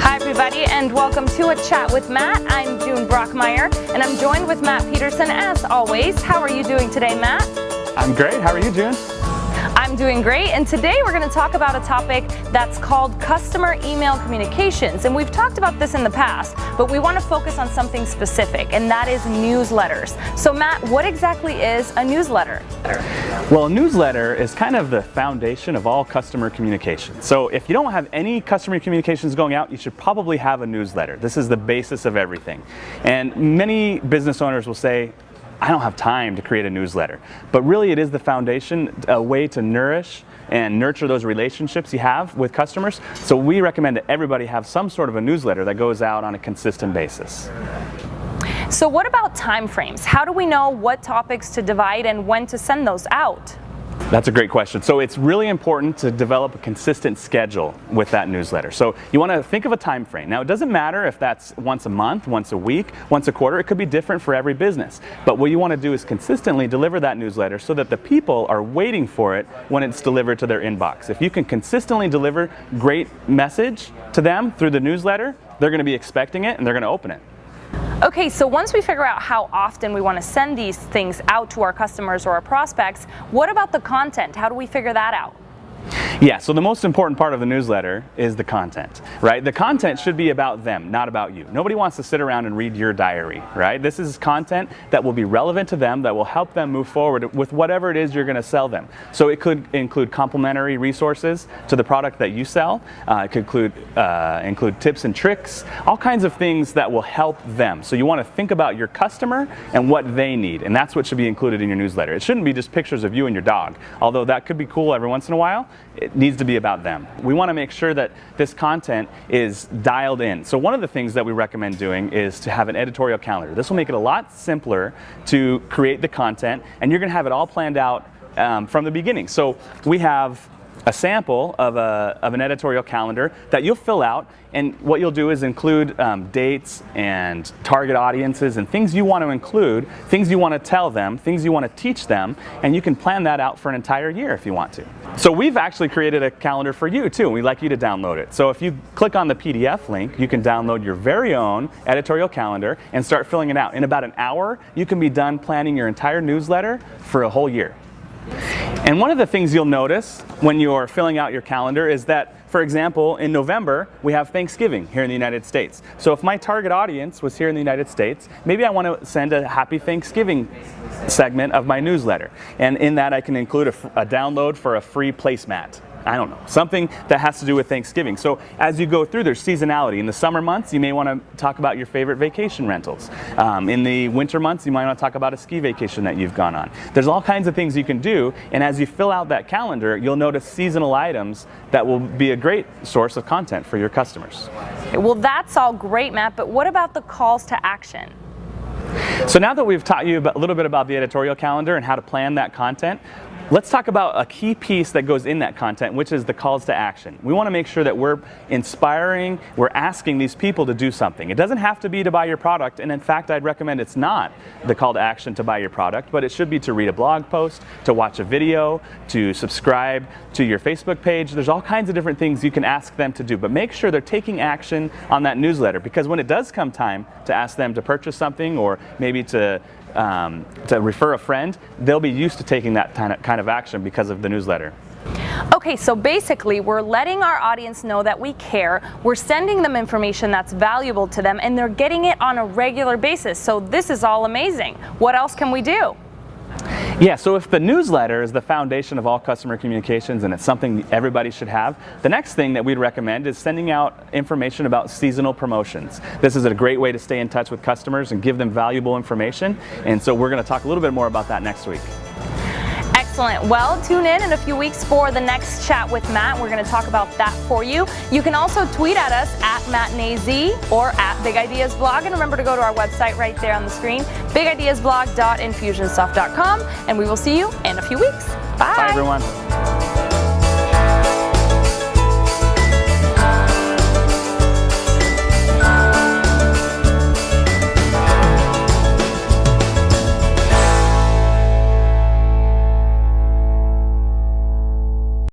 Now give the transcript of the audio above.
Hi everybody, and welcome to A Chat with Matt. I'm June Brockmeyer, and I'm joined with Matt Peterson as always. How are you doing today, Matt? I'm great. How are you, June? I'm doing great, and today we're going to talk about a topic that's called customer email communications. And we've talked about this in the past, but we want to focus on something specific, and that is newsletters. So Matt, what exactly is a newsletter? Well, a newsletter is kind of the foundation of all customer communication. So if you don't have any customer communications going out, you should probably have a newsletter. This is the basis of everything. And many business owners will say, I don't have time to create a newsletter. But really it is the foundation, a way to nourish and nurture those relationships you have with customers. So we recommend that everybody have some sort of a newsletter that goes out on a consistent basis. So what about time frames? How do we know what topics to divide and when to send those out? That's a great question. So it's really important to develop a consistent schedule with that newsletter. So you want to think of a time frame. Now it doesn't matter if that's once a month, once a week, once a quarter. It could be different for every business. But what you want to do is consistently deliver that newsletter so that the people are waiting for it when it's delivered to their inbox. If you can consistently deliver great message to them through the newsletter, they're going to be expecting it and they're going to open it. Okay, so once we figure out how often we want to send these things out to our customers or our prospects, what about the content? How do we figure that out? Yeah, so the most important part of the newsletter is the content, right? The content should be about them, not about you. Nobody wants to sit around and read your diary, right? This is content that will be relevant to them, that will help them move forward with whatever it is you're going to sell them. So it could include complementary resources to the product that you sell. It could include tips and tricks, all kinds of things that will help them. So you want to think about your customer and what they need, and that's what should be included in your newsletter. It shouldn't be just pictures of you and your dog, although that could be cool every once in a while. It needs to be about them. We want to make sure that this content is dialed in. So one of the things that we recommend doing is to have an editorial calendar. This will make it a lot simpler to create the content, and you're going to have it all planned out from the beginning. So we have a sample of an editorial calendar that you'll fill out, and what you'll do is include dates and target audiences and things you want to include, things you want to tell them, things you want to teach them, and you can plan that out for an entire year if you want to. So we've actually created a calendar for you too, and we'd like you to download it. So if you click on the PDF link, you can download your very own editorial calendar and start filling it out. In about an hour, you can be done planning your entire newsletter for a whole year. And one of the things you'll notice when you're filling out your calendar is that, for example, in November, we have Thanksgiving here in the United States. So if my target audience was here in the United States, maybe I want to send a Happy Thanksgiving segment of my newsletter. And in that, I can include a download for a free placemat. I don't know, something that has to do with Thanksgiving. So as you go through, there's seasonality. In the summer months, you may want to talk about your favorite vacation rentals. In the winter months, you might want to talk about a ski vacation that you've gone on. There's all kinds of things you can do, and as you fill out that calendar, you'll notice seasonal items that will be a great source of content for your customers. Well, that's all great, Matt, but what about the calls to action? So now that we've taught you a little bit about the editorial calendar and how to plan that content, let's talk about a key piece that goes in that content, which is the calls to action. We want to make sure that we're inspiring, we're asking these people to do something. It doesn't have to be to buy your product, and in fact, I'd recommend it's not the call to action to buy your product, but it should be to read a blog post, to watch a video, to subscribe to your Facebook page. There's all kinds of different things you can ask them to do, but make sure they're taking action on that newsletter, because when it does come time to ask them to purchase something or maybe to refer a friend, they'll be used to taking that kind of action because of the newsletter. Okay, so basically we're letting our audience know that we care, we're sending them information that's valuable to them, and they're getting it on a regular basis. So this is all amazing. What else can we do? Yeah, so if the newsletter is the foundation of all customer communications and it's something everybody should have, the next thing that we'd recommend is sending out information about seasonal promotions. This is a great way to stay in touch with customers and give them valuable information, and so we're going to talk a little bit more about that next week. Excellent. Well, tune in a few weeks for the next chat with Matt. We're going to talk about that for you. You can also tweet at us at MattNAZ or at Big Ideas Blog. And remember to go to our website right there on the screen, bigideasblog.infusionsoft.com. And we will see you in a few weeks. Bye. Bye, everyone.